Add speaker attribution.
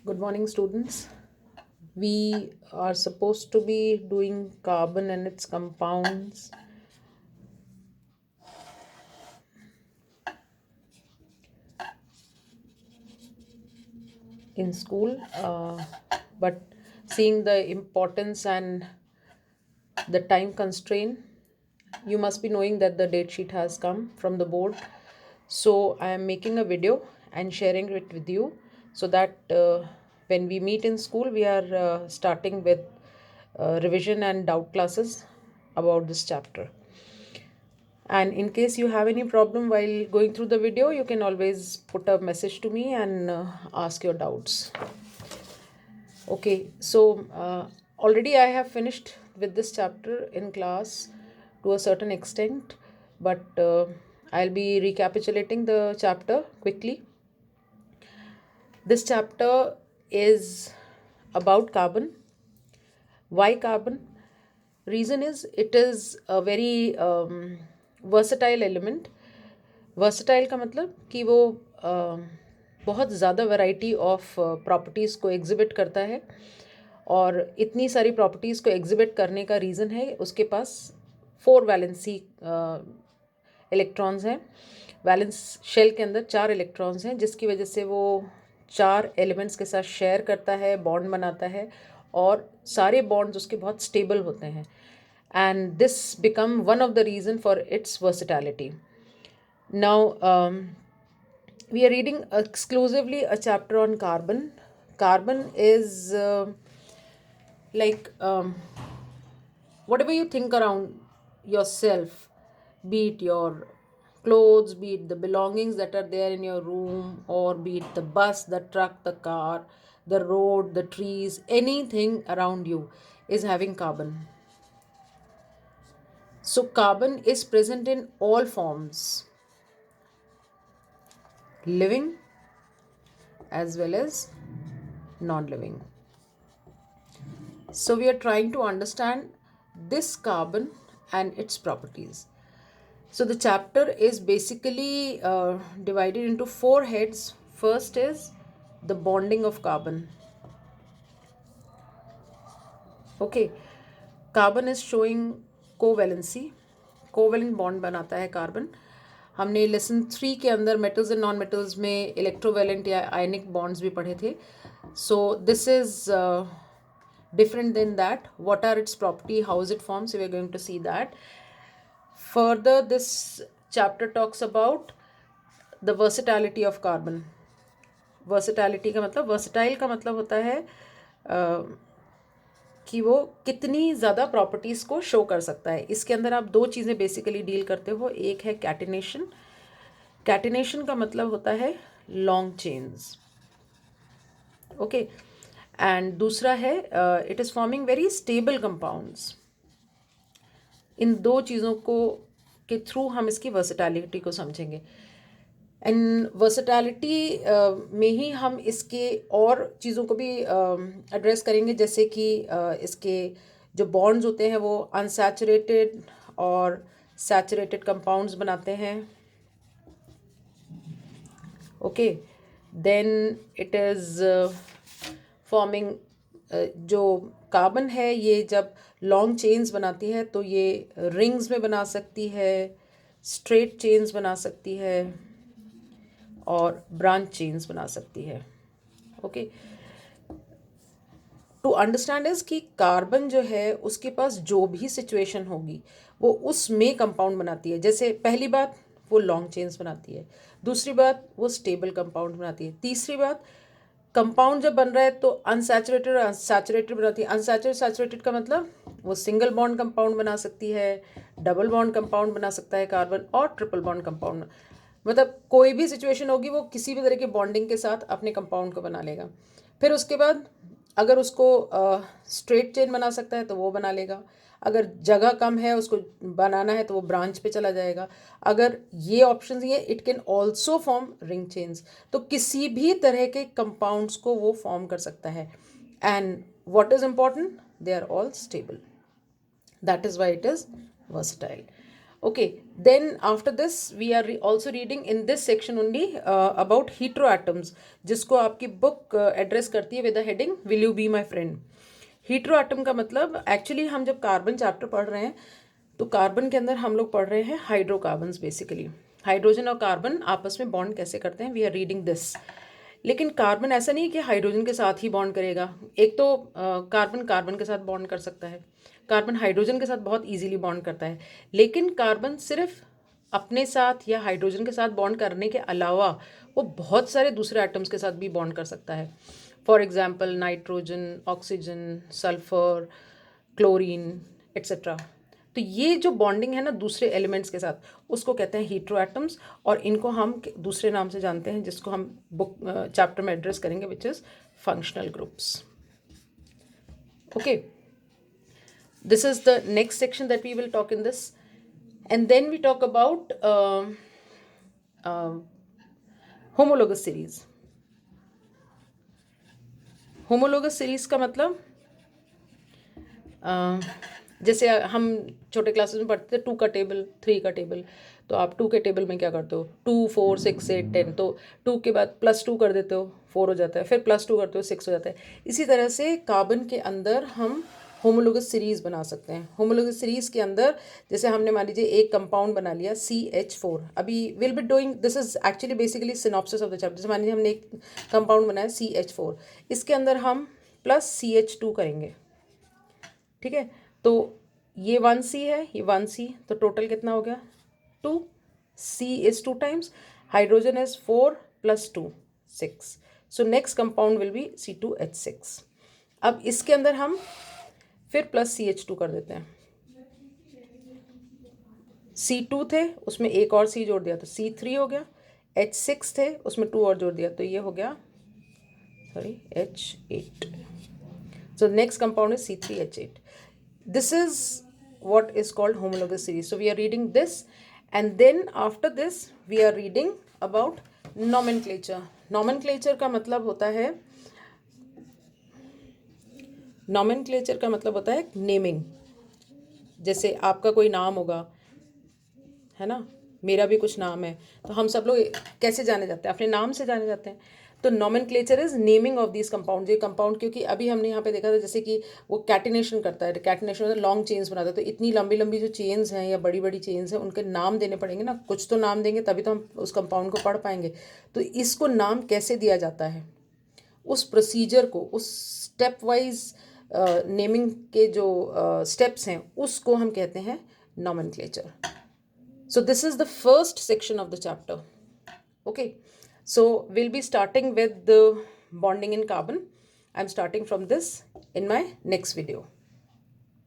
Speaker 1: Good morning, students. We are supposed to be doing carbon and its compounds. In school, but seeing the importance and the time constraint, you must be knowing that the date sheet has come from the board. So I am making a video and sharing it with you so that when we meet in school, we are starting with revision and doubt classes about this chapter. And in case you have any problem while going through the video, you can always put a message to me and ask your doubts. Okay, so already I have finished with this chapter in class to a certain extent, but I'll be recapitulating the chapter quickly. This chapter is about carbon. Why carbon? Reason is it is a very versatile element. Versatile का मतलब कि वो बहुत ज़्यादा variety of properties को exhibit करता है और इतनी सारी प्रॉपर्टीज़ को एग्जिबिट करने का रीज़न है उसके पास 4 वैलेंसी इलेक्ट्रॉन्स हैं. वैलेंस शेल के अंदर 4 इलेक्ट्रॉन्स हैं जिसकी वजह से वो 4 एलिमेंट्स के साथ शेयर करता है, बॉन्ड बनाता है और सारे बॉन्ड्स उसके बहुत स्टेबल होते हैं. And this become one of the reason for its versatility. Now, we are reading exclusively a chapter on carbon. Carbon is like whatever you think around yourself, be it your clothes, be it the belongings that are there in your room, or be it the bus, the truck, the car, the road, the trees, anything around you is having carbon. So, carbon is present in all forms, living as well as non-living. So we are trying to understand this carbon and its properties. So the chapter is basically divided into 4 heads. First is the bonding of carbon. Okay, carbon is showing covalency. Covalent bond बनाता है carbon. हमने lesson 3 के अंदर metals and non metals में electrovalent या आयनिक bonds भी पढ़े थे. So this is different than that. What are its property, how is it formed? So we are going to see that. Further, this chapter talks about the versatility of carbon. Versatility का मतलब, versatile का मतलब होता है कि वो कितनी ज़्यादा प्रॉपर्टीज़ को शो कर सकता है. इसके अंदर आप 2 चीज़ें बेसिकली डील करते हो. एक है कैटिनेशन. कैटिनेशन का मतलब होता है लॉन्ग चेन्स. ओके. एंड दूसरा है it is forming very stable compounds. इन 2 चीज़ों को के थ्रू हम इसकी वर्सेटैलिटी को समझेंगे. एंड वर्सेटैलिटी में ही हम इसके और चीज़ों को भी एड्रेस करेंगे, जैसे कि इसके जो बॉन्ड्स होते हैं वो अनसैचुरेटेड और सैचुरेटेड कंपाउंड्स बनाते हैं. Okay. Then it is forming जो कार्बन है ये जब लॉन्ग चेन्स बनाती है तो ये रिंग्स में बना सकती है, स्ट्रेट चेन्स बना सकती है और ब्रांच चेन्स बना सकती है. ओके. टू अंडरस्टैंड इज कि कार्बन जो है उसके पास जो भी सिचुएशन होगी वो उसमें कंपाउंड बनाती है. जैसे पहली बात वो लॉन्ग चेन्स बनाती है, दूसरी बात वो स्टेबल कंपाउंड बनाती है, तीसरी बात कंपाउंड जब बन रहा है तो अनसैचुरेटेड और सैचुरेटेड बनाती है. अनसैचुरेटेड सैचुरेटेड का मतलब वो सिंगल बॉन्ड कंपाउंड बना सकती है, डबल बॉन्ड कंपाउंड बना सकता है कार्बन, और ट्रिपल बॉन्ड कंपाउंड. मतलब कोई भी सिचुएशन होगी वो किसी भी तरह के बॉन्डिंग के साथ अपने कंपाउंड को बना लेगा. फिर उसके बाद अगर उसको स्ट्रेट चेन बना सकता है तो वो बना लेगा. अगर जगह कम है उसको बनाना है तो वो ब्रांच पे चला जाएगा. अगर ये ऑप्शन ये it can also form ring chains. तो किसी भी तरह के कंपाउंड्स को वो फॉर्म कर सकता है. And what is important, they are all stable. That is why it is versatile. Okay, then after this we are also reading in this section only about heteroatoms, जिसको आपकी बुक एड्रेस करती है with the heading will you be my friend. Heteroatom का मतलब actually हम जब carbon chapter पढ़ रहे हैं तो कार्बन के अंदर हम लोग पढ़ रहे हैं हाइड्रोकार्बन्स. बेसिकली हाइड्रोजन और कार्बन आपस में बॉन्ड कैसे करते हैं, वी आर रीडिंग दिस. लेकिन कार्बन ऐसा नहीं है कि हाइड्रोजन के साथ ही बॉन्ड करेगा. एक तो कार्बन कार्बन के साथ बॉन्ड कर सकता है, कार्बन हाइड्रोजन के साथ बहुत इजीली बॉन्ड करता है. लेकिन कार्बन सिर्फ अपने साथ या हाइड्रोजन के साथ बॉन्ड करने के अलावा वो बहुत सारे दूसरे एटम्स के साथ भी बॉन्ड कर सकता है. For example nitrogen, oxygen, sulphur, chlorine etcetera. तो ये जो बॉन्डिंग है ना दूसरे एलिमेंट्स के साथ, उसको कहते हैं हीट्रोएटम्स. और इनको हम दूसरे नाम से जानते हैं जिसको हम बुक चैप्टर में एड्रेस करेंगे, which is functional groups. Okay, this is the next section that we will talk in this, and then we talk about homologous series. homologous series का मतलब जैसे हम छोटे क्लासेस में पढ़ते थे 2 का टेबल, 3 का टेबल. तो आप 2 के टेबल में क्या करते हो, 2, 4, 6, 8, 10. तो 2 के बाद +2 कर देते हो, 4 हो जाता है. फिर +2 करते हो, 6 हो जाता है. इसी तरह से कार्बन के अंदर हम होमोलोगस सीरीज़ बना सकते हैं. होमोलोगस सीरीज़ के अंदर जैसे हमने मान लीजिए एक कंपाउंड बना लिया CH4. अभी will be doing this is actually basically synopsis of the chapter. जैसे मान लीजिए हमने एक कंपाउंड बनाया CH4, इसके अंदर हम +CH2 करेंगे. ठीक है, तो ये 1C है, ये 1C, तो टोटल कितना हो गया 2. C is 2 times, hydrogen is 4 + 2 6. So next compound will be C2H6. अब इसके अंदर हम फिर +CH2 कर देते हैं. C2 थे, उसमें एक और C जोड़ दिया तो C3 हो गया. H6 थे, उसमें 2 और जोड़ दिया तो ये हो गया H8. So the next compound is C3H8. This is what is called homologous series. So we are reading this, and then after this we are reading about nomenclature. Nomenclature का मतलब होता है, nomenclature का मतलब होता है नेमिंग. जैसे आपका कोई नाम होगा, है ना, मेरा भी कुछ नाम है, तो हम सब लोग कैसे जाने जाते हैं, अपने नाम से जाने जाते हैं. तो nomenclature is naming of this compound. ये कंपाउंड, क्योंकि अभी हमने यहाँ पे देखा था जैसे कि वो कैटिनेशन करता है. कैटिनेशन मतलब लॉन्ग चेन्स बनाता है. तो इतनी लंबी लंबी जो चेन्स हैं या बड़ी बड़ी चेन्स हैं, उनके नाम देने पड़ेंगे ना. कुछ तो नाम देंगे तभी तो हम उस कंपाउंड को पढ़ पाएंगे. तो इसको नाम कैसे दिया जाता है, उस प्रोसीजर को, उस स्टेप वाइज नेमिंग के जो स्टेप्स हैं, उसको हम कहते हैं nomenclature. So this is the first section of the chapter. Okay, so we'll be starting with the bonding in carbon. I'm starting from this in my next video.